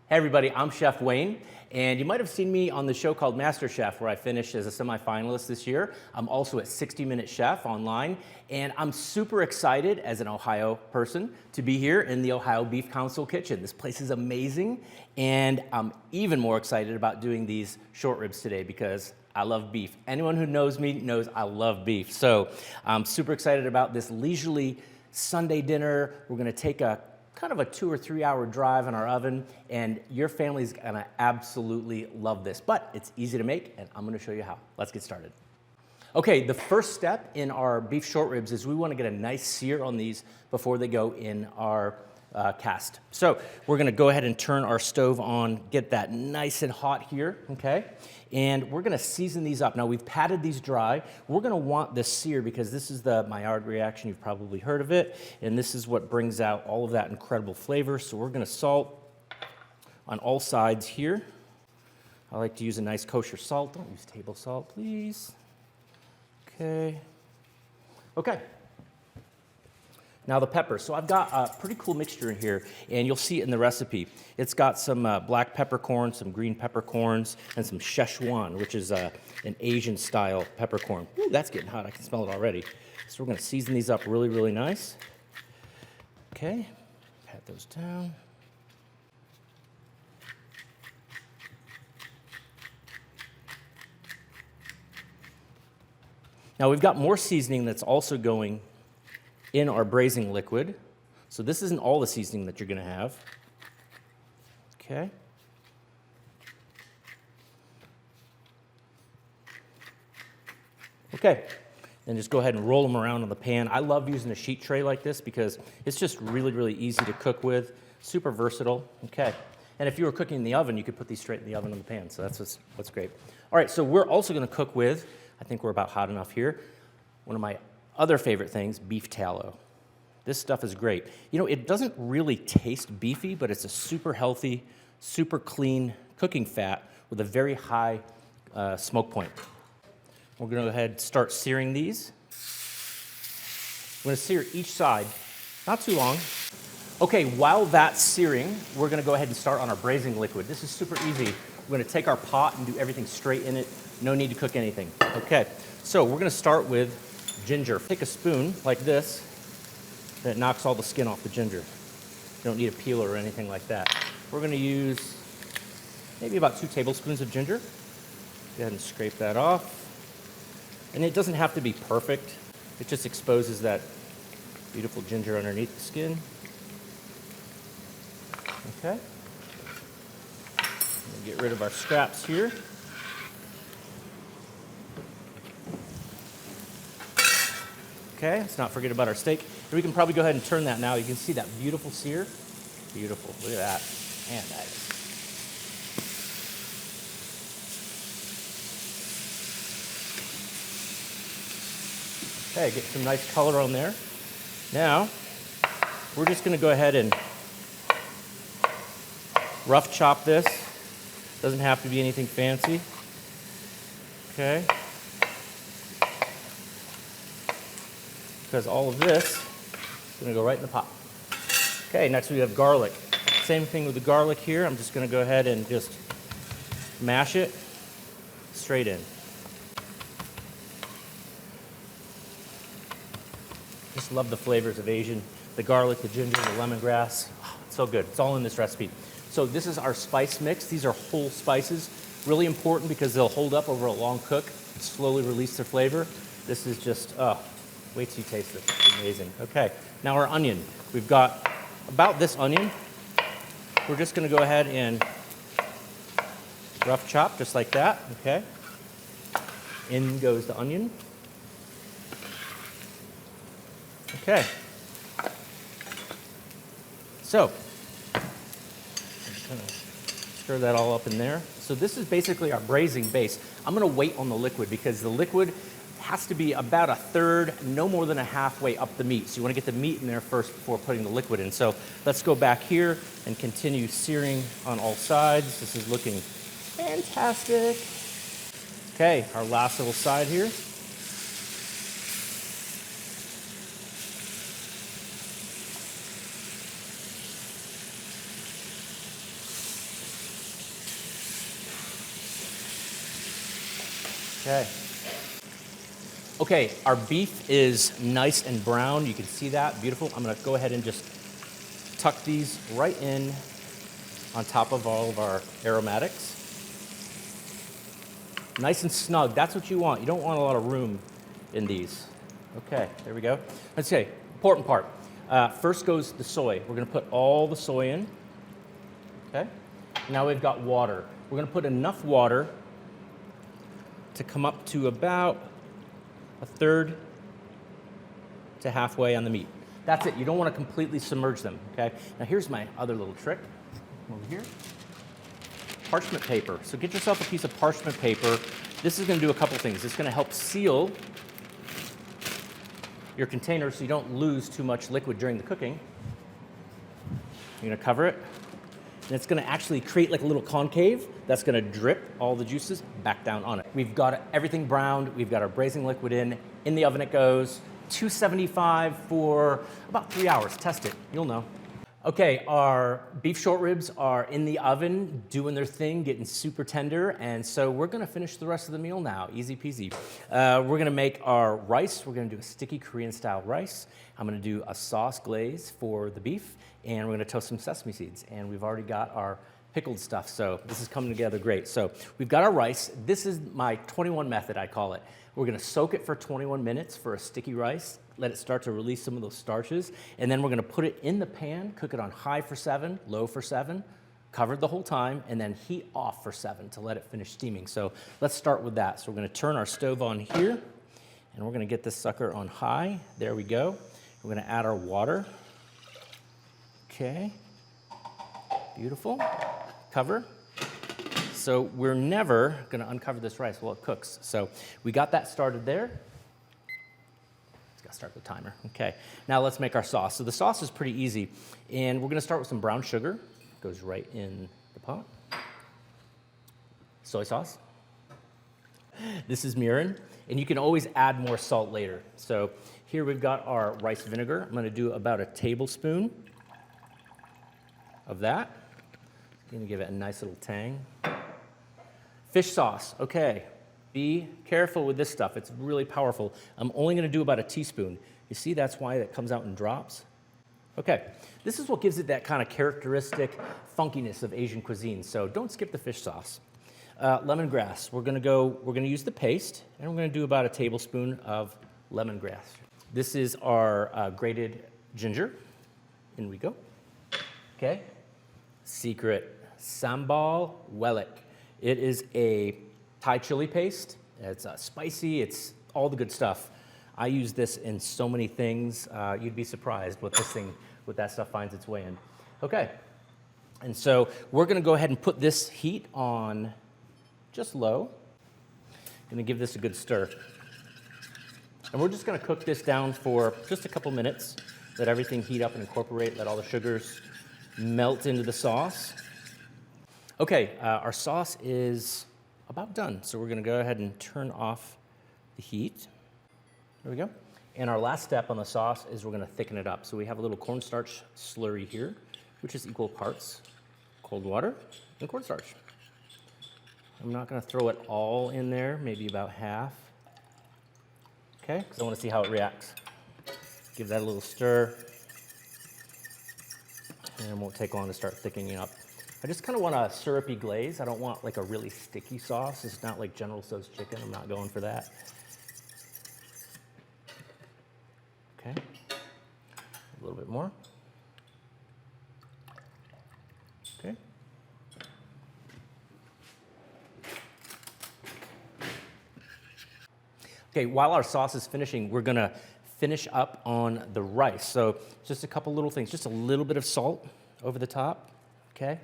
Hey everybody, I'm Chef Wayne, and you might have seen me on the show called MasterChef, where I finished as a semi-finalist this year. I'm also at 60-Minute Chef online, and I'm super excited as an Ohio person to be here in the Ohio Beef Council kitchen. This place is amazing, and I'm even more excited about doing these short ribs today because I love beef. Anyone who knows me knows I love beef. So I'm super excited about this leisurely Sunday dinner. We're gonna take a kind of a 2 or 3 hour drive in our oven, and your family's gonna absolutely love this. But it's easy to make, and I'm gonna show you how. Let's get started. Okay, the first step in our beef short ribs is we wanna get a nice sear on these before they go in our cast. So we're gonna go ahead and turn our stove on, get that nice and hot here, okay? And we're gonna season these up. Now we've patted these dry. We're gonna want this sear because this is the Maillard reaction. You've probably heard of it. And this is what brings out all of that incredible flavor. So we're gonna salt on all sides here. I like to use a nice kosher salt. Don't use table salt, please. Okay. Okay. Now the pepper. So I've got a pretty cool mixture in here, and you'll see it in the recipe. It's got some black peppercorn, some green peppercorns, and some Szechuan, which is an Asian-style peppercorn. Ooh, that's getting hot. I can smell it already. So we're going to season these up really, really nice. Okay, pat those down. Now we've got more seasoning that's also going in our braising liquid. So this isn't all the seasoning that you're gonna have. Okay. Okay, and just go ahead and roll them around on the pan. I love using a sheet tray like this because it's just really, really easy to cook with, super versatile. Okay, and if you were cooking in the oven, you could put these straight in the oven on the pan, so that's what's great. All right, so we're also gonna cook with, I think we're about hot enough here, one of my other favorite things, beef tallow. This stuff is great. You know, it doesn't really taste beefy, but it's a super healthy, super clean cooking fat with a very high smoke point. We're gonna go ahead and start searing these. We're gonna sear each side, not too long. Okay, while that's searing, we're gonna go ahead and start on our braising liquid. This is super easy. We're gonna take our pot and do everything straight in it. No need to cook anything. Okay, so we're gonna start with ginger. Take a spoon like this, and it knocks all the skin off the ginger. You don't need a peeler or anything like that. We're gonna use maybe about 2 tablespoons of ginger. Go ahead and scrape that off. And it doesn't have to be perfect. It just exposes that beautiful ginger underneath the skin. Okay. Get rid of our scraps here. Okay, let's not forget about our steak. And we can probably go ahead and turn that now. You can see that beautiful sear. Beautiful, look at that. Man, that is. Okay, get some nice color on there. Now, we're just gonna go ahead and rough chop this. Doesn't have to be anything fancy. Okay. Because all of this is gonna go right in the pot. Okay, next we have garlic. Same thing with the garlic here. I'm just gonna go ahead and just mash it straight in. Just love the flavors of Asian. The garlic, the ginger, the lemongrass. Oh, it's so good. It's all in this recipe. So this is our spice mix. These are whole spices. Really important because they'll hold up over a long cook, slowly release their flavor. This is just, wait till you taste it. It's amazing. Okay, now our onion. We've got about this onion. We're just gonna go ahead and rough chop just like that, okay? In goes the onion. Okay. So, I'm gonna stir that all up in there. So this is basically our braising base. I'm gonna wait on the liquid because the liquid has to be about a third, no more than a halfway up the meat. So you want to get the meat in there first before putting the liquid in. So let's go back here and continue searing on all sides. This is looking fantastic. Okay, our last little side here. Okay. Okay, our beef is nice and brown. You can see that, beautiful. I'm gonna go ahead and just tuck these right in on top of all of our aromatics. Nice and snug, that's what you want. You don't want a lot of room in these. Okay, there we go. Let's see, important part. First goes the soy. We're gonna put all the soy in, okay? Now we've got water. We're gonna put enough water to come up to about a third to halfway on the meat. That's it, you don't wanna completely submerge them, okay? Now here's my other little trick, over here. Parchment paper. So get yourself a piece of parchment paper. This is gonna do a couple things. It's gonna help seal your container so you don't lose too much liquid during the cooking. You're gonna cover it, and it's gonna actually create like a little concave that's gonna drip all the juices back down on it. We've got everything browned, we've got our braising liquid in the oven it goes, 275 for about 3 hours. Test it, you'll know. Okay, our beef short ribs are in the oven, doing their thing, getting super tender, and so we're gonna finish the rest of the meal now, easy peasy. We're gonna make our rice. We're gonna do a sticky Korean style rice. I'm gonna do a sauce glaze for the beef, and we're gonna toast some sesame seeds. And we've already got our pickled stuff, so this is coming together great. So we've got our rice. This is my 21 method, I call it. We're gonna soak it for 21 minutes for a sticky rice, let it start to release some of those starches, and then we're gonna put it in the pan, cook it on high for 7, low for 7, covered the whole time, and then heat off for 7 to let it finish steaming. So let's start with that. So we're gonna turn our stove on here, and we're gonna get this sucker on high. There we go. We're gonna add our water. Okay, beautiful. Cover. So we're never gonna uncover this rice while it cooks. So we got that started there. Gotta start the timer. Okay, now let's make our sauce. So the sauce is pretty easy, and we're gonna start with some brown sugar. Goes right in the pot. Soy sauce. This is mirin, and you can always add more salt later. So here we've got our rice vinegar. I'm gonna do about a tablespoon of that. Gonna give it a nice little tang. Fish sauce, okay. Be careful with this stuff, it's really powerful. I'm only gonna do about a teaspoon. You see, that's why it comes out in drops. Okay, this is what gives it that kind of characteristic funkiness of Asian cuisine, so don't skip the fish sauce. Lemongrass, we're gonna use the paste, and we're gonna do about a tablespoon of lemongrass. This is our grated ginger. In we go. Okay, secret sambal welek. It is a Thai chili paste. It's spicy, it's all the good stuff. I use this in so many things. You'd be surprised what that stuff finds its way in. Okay, and so we're gonna go ahead and put this heat on just low. Gonna give this a good stir. And we're just gonna cook this down for just a couple minutes. Let everything heat up and incorporate, let all the sugars melt into the sauce. Okay, our sauce is about done. So we're gonna go ahead and turn off the heat. There we go. And our last step on the sauce is we're gonna thicken it up. So we have a little cornstarch slurry here, which is equal parts cold water and cornstarch. I'm not gonna throw it all in there, maybe about half. Okay, because I wanna see how it reacts. Give that a little stir. And it won't take long to start thickening up. I just kind of want a syrupy glaze. I don't want like a really sticky sauce. It's not like General Tso's chicken. I'm not going for that. Okay, a little bit more. Okay. Okay, while our sauce is finishing, we're gonna finish up on the rice. So just a couple little things, just a little bit of salt over the top, okay?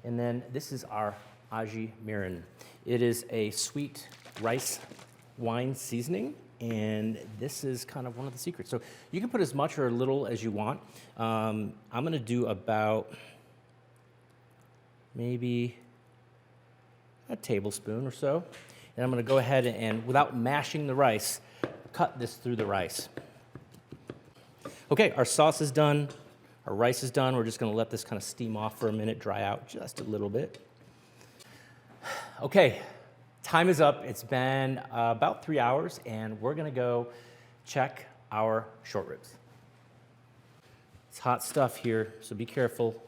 And then this is our aji mirin. It is a sweet rice wine seasoning, and this is kind of one of the secrets. So you can put as much or a little as you want. I'm gonna do about maybe a tablespoon or so. And I'm gonna go ahead and, without mashing the rice, cut this through the rice. Okay, our sauce is done. Our rice is done. We're just gonna let this kind of steam off for a minute, dry out just a little bit. Okay, Time is up. It's been about 3 hours, and we're gonna go check our short ribs. It's hot stuff here, so be careful.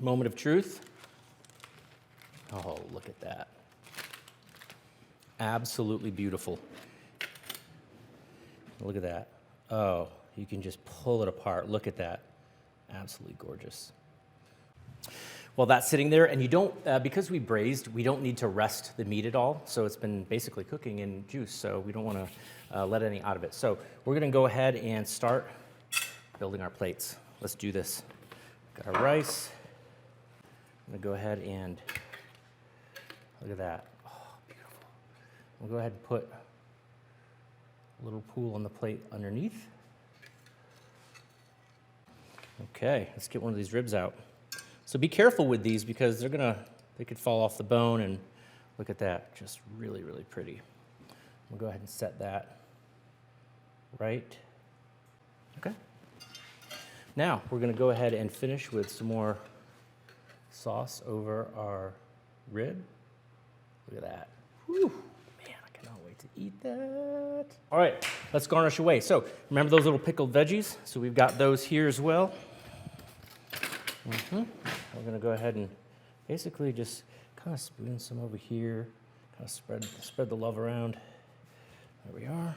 Moment of truth. Oh, look at that. Absolutely beautiful. Look at that. Oh, you can just pull it apart. Look at that. Absolutely gorgeous. Well, that's sitting there, and you don't, because we braised, we don't need to rest the meat at all. So it's been basically cooking in juice, so we don't want to let any out of it. So we're going to go ahead and start building our plates. Let's do this. Got our rice. I'm going to go ahead and look at that. Oh, beautiful. We'll go ahead and put a little pool on the plate underneath. Okay, let's get one of these ribs out. So be careful with these because they could fall off the bone, and look at that, just really, really pretty. We'll go ahead and set that right. Okay. Now we're gonna go ahead and finish with some more sauce over our rib. Look at that. Whew. Man, I cannot wait to eat that. All right, let's garnish away. So remember those little pickled veggies? So we've got those here as well. We're gonna go ahead and basically just kind of spoon some over here, kind of spread the love around. There we are.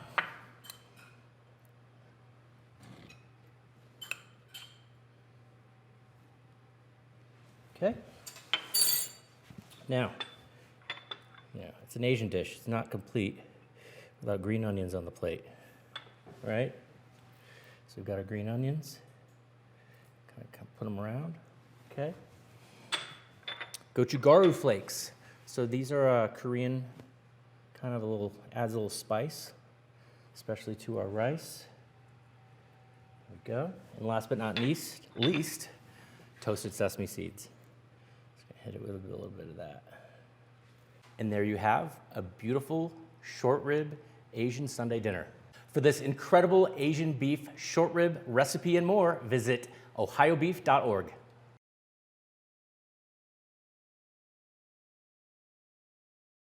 Okay. Now, it's an Asian dish. It's not complete without green onions on the plate, right? So we've got our green onions. Kind of put them around. Okay. Gochugaru flakes. So these are Korean, kind of adds a little spice, especially to our rice. There we go. And last but not least, toasted sesame seeds. Just gonna hit it with a little bit of that. And there you have a beautiful short rib Asian Sunday dinner. For this incredible Asian beef short rib recipe and more, visit ohiobeef.org.